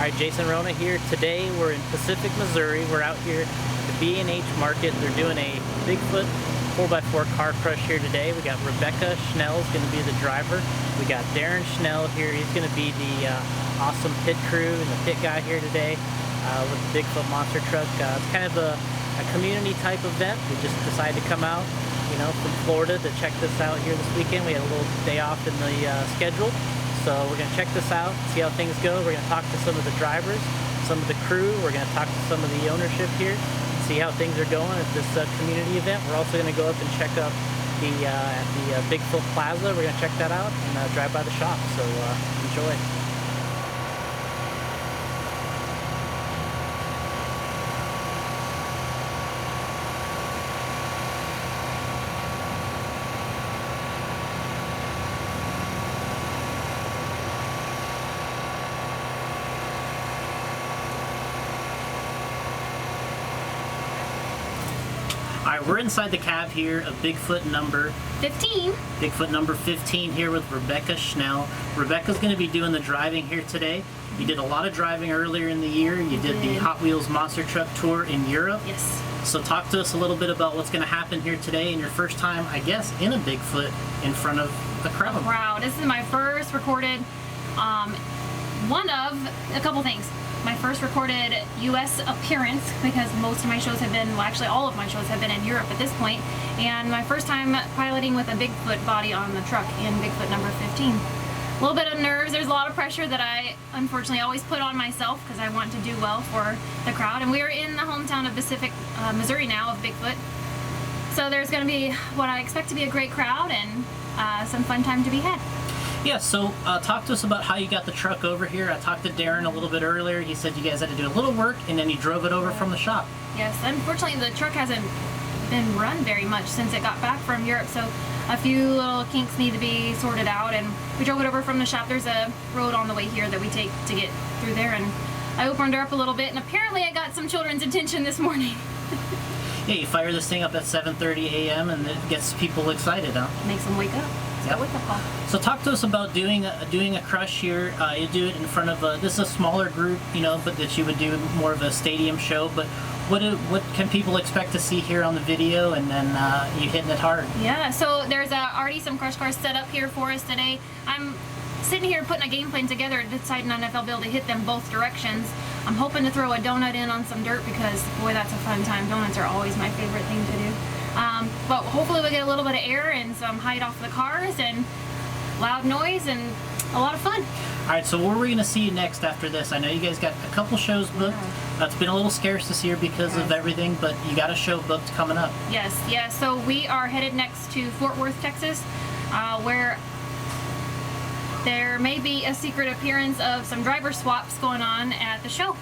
Alright, Jason Rona here. Today we're in Pacific, Missouri. We're out here at the B&H Market. They're doing a Bigfoot 4x4 car crush here today. We got Rebecca Schnell is going to be the driver. We got Darren Schnell here. He's going to be the awesome pit crew and the pit guy here today with the Bigfoot monster truck. It's kind of a community type event. We just decided to come out, you know, from Florida to check this out here this weekend. We had a little day off in the schedule. So we're going to check this out, see how things go. We're going to talk to some of the drivers, some of the crew. We're going to talk to some of the ownership here, see how things are going at this community event. We're also going to go up and check up at the Bigfoot Plaza. We're going to check that out and drive by the shop. So enjoy. Alright, we're inside the cab here of Bigfoot number 15. Bigfoot number 15 here with Rebecca Schnell. Rebecca's going to be doing the driving here today. You did a lot of driving earlier in the year. You did the Hot Wheels monster truck tour in Europe. Yes. So talk to us a little bit about what's going to happen here today and your first time, I guess, in a Bigfoot in front of a crowd. Wow, this is my first recorded, one of a couple things. My first recorded U.S. appearance, because most of my shows have been, well actually all of my shows have been in Europe at this point, and my first time piloting with a Bigfoot body on the truck in Bigfoot number 15. A little bit of nerves, there's a lot of pressure that I unfortunately always put on myself because I want to do well for the crowd, and we are in the hometown of Pacific, Missouri now of Bigfoot. So there's going to be what I expect to be a great crowd and some fun time to be had. Yeah, so talk to us about how you got the truck over here. I talked to Darren a little bit earlier. He said you guys had to do a little work and then you drove it over from the shop. Yes, unfortunately the truck hasn't been run very much since it got back from Europe, so a few little kinks need to be sorted out, and we drove it over from the shop. There's a road on the way here that we take to get through there, and I opened her up a little bit, and apparently I got some children's attention this morning. Yeah, you fire this thing up at 7:30 a.m. and it gets people excited, huh? Makes them wake up. Yep. Wake up call. So talk to us about doing a crush here. You do it in front of this is a smaller group, you know, but that you would do more of a stadium show. But what can people expect to see here on the video, and then you hitting it hard? Yeah, so there's already some crush cars set up here for us today. I'm sitting here putting a game plan together, deciding on if I'll be able to hit them both directions. I'm hoping to throw a donut in on some dirt because, boy, that's a fun time. Donuts are always my favorite thing to do. But hopefully we'll get a little bit of air and some height off the cars and loud noise and a lot of fun. Alright, so where are we going to see you next after this? I know you guys got a couple shows booked. It's been a little scarce this year because of everything, but you got a show booked coming up. Yes, yes. So we are headed next to Fort Worth, Texas, where there may be a secret appearance of some driver swaps going on at the show.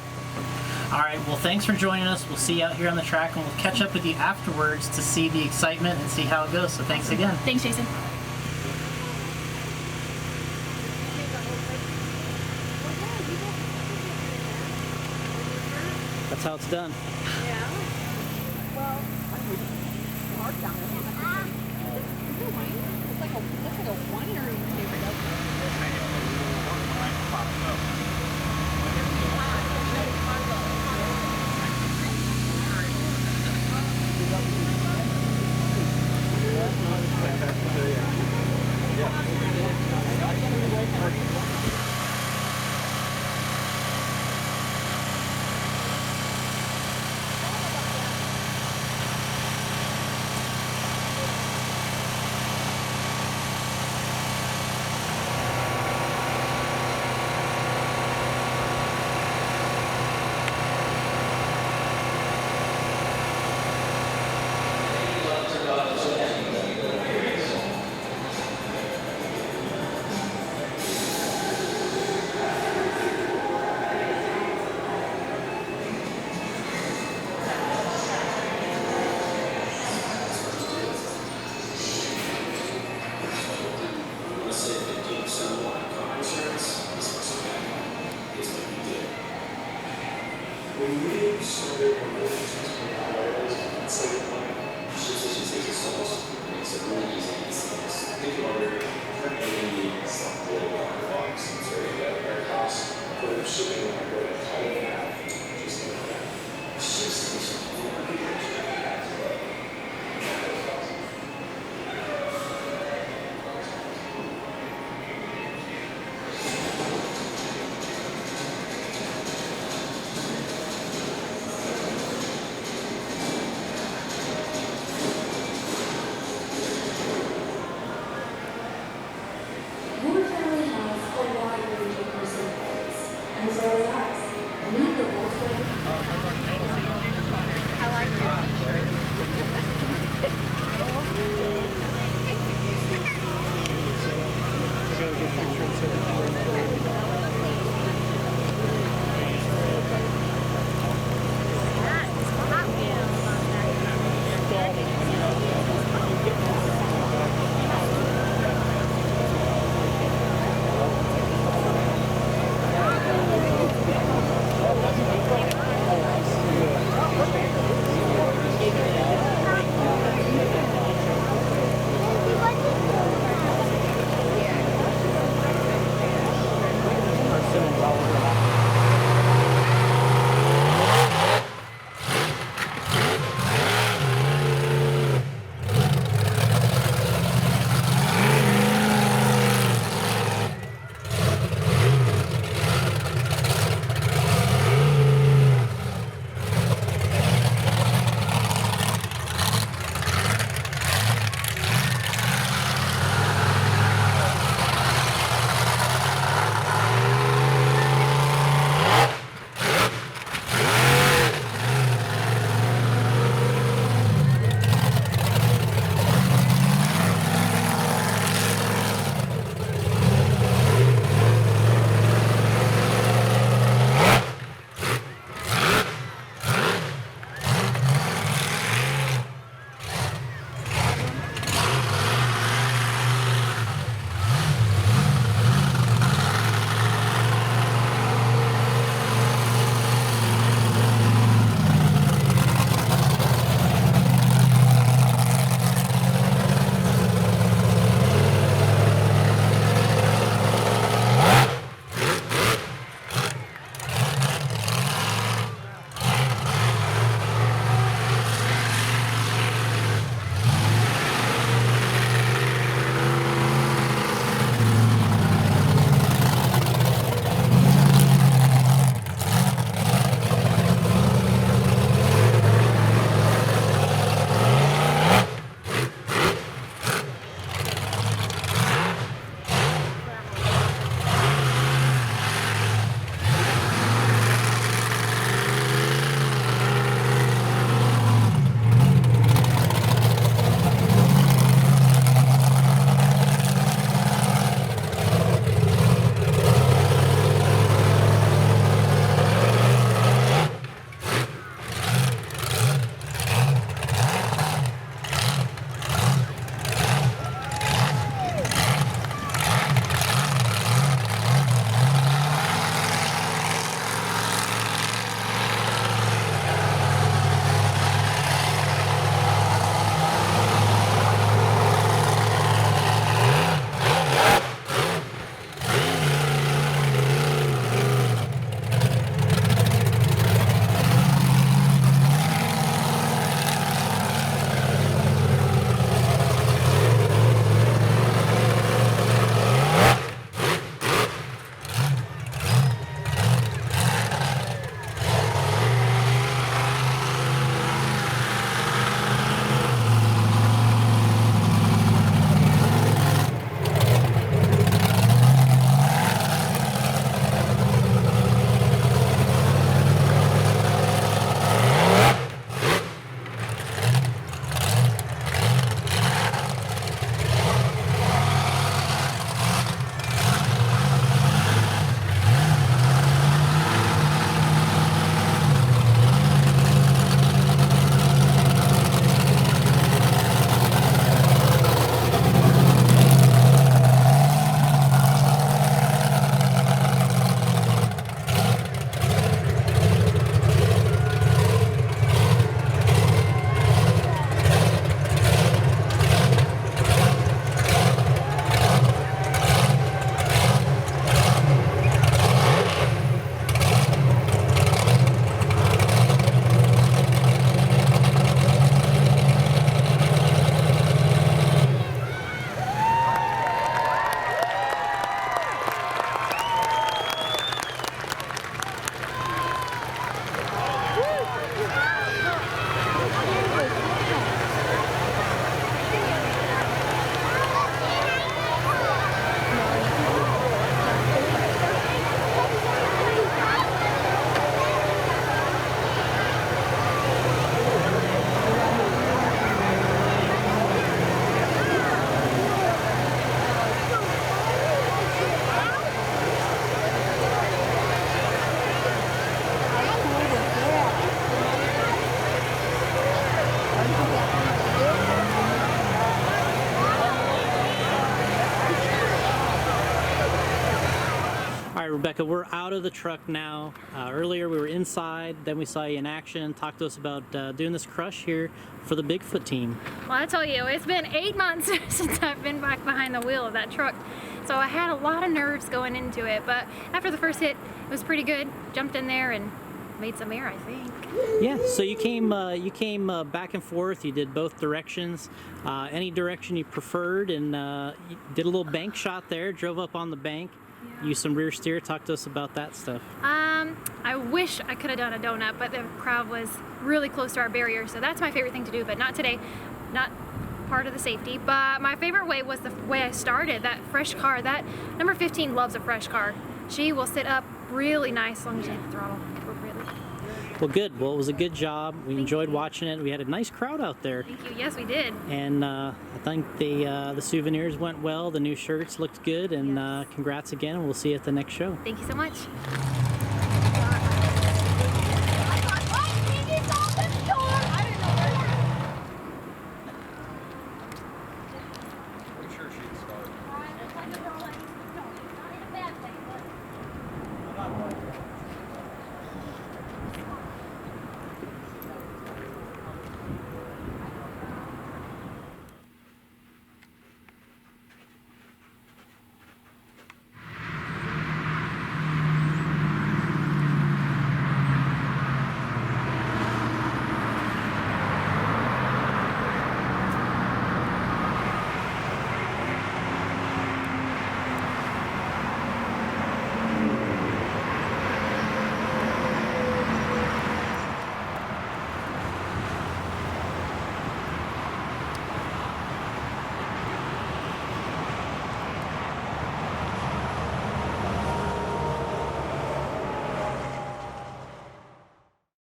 Alright, well thanks for joining us. We'll see you out here on the track, and we'll catch up with you afterwards to see the excitement and see how it goes. So thanks again. Thanks, Jason. That's how it's done. Yeah. Well, hard down there. Is it wine? It's like a winery flavor. shipping I like your t-shirt. Rebecca, we're out of the truck now. Earlier we were inside, then we saw you in action. Talk to us about doing this crush here for the Bigfoot team. Well, I tell you, it's been 8 months since I've been back behind the wheel of that truck. So I had a lot of nerves going into it, but after the first hit, it was pretty good. Jumped in there and made some air, I think. Yeah, so you came back and forth. You did both directions. Any direction you preferred, and you did a little bank shot there, drove up on the bank. Yeah. Used some rear steer. Talk to us about that stuff. I wish I could have done a donut, but the crowd was really close to our barrier, so that's my favorite thing to do, but not today. Not part of the safety. But my favorite way was the way I started. That fresh car, that number 15 loves a fresh car. She will sit up really nice as long as you hit the throttle appropriately. Well, good. Well, it was a good job. We enjoyed watching it. We had a nice crowd out there. Thank you. Yes, we did. And I think the souvenirs went well. The new shirts looked good. And Yes. congrats again. We'll see you at the next show. Thank you so much.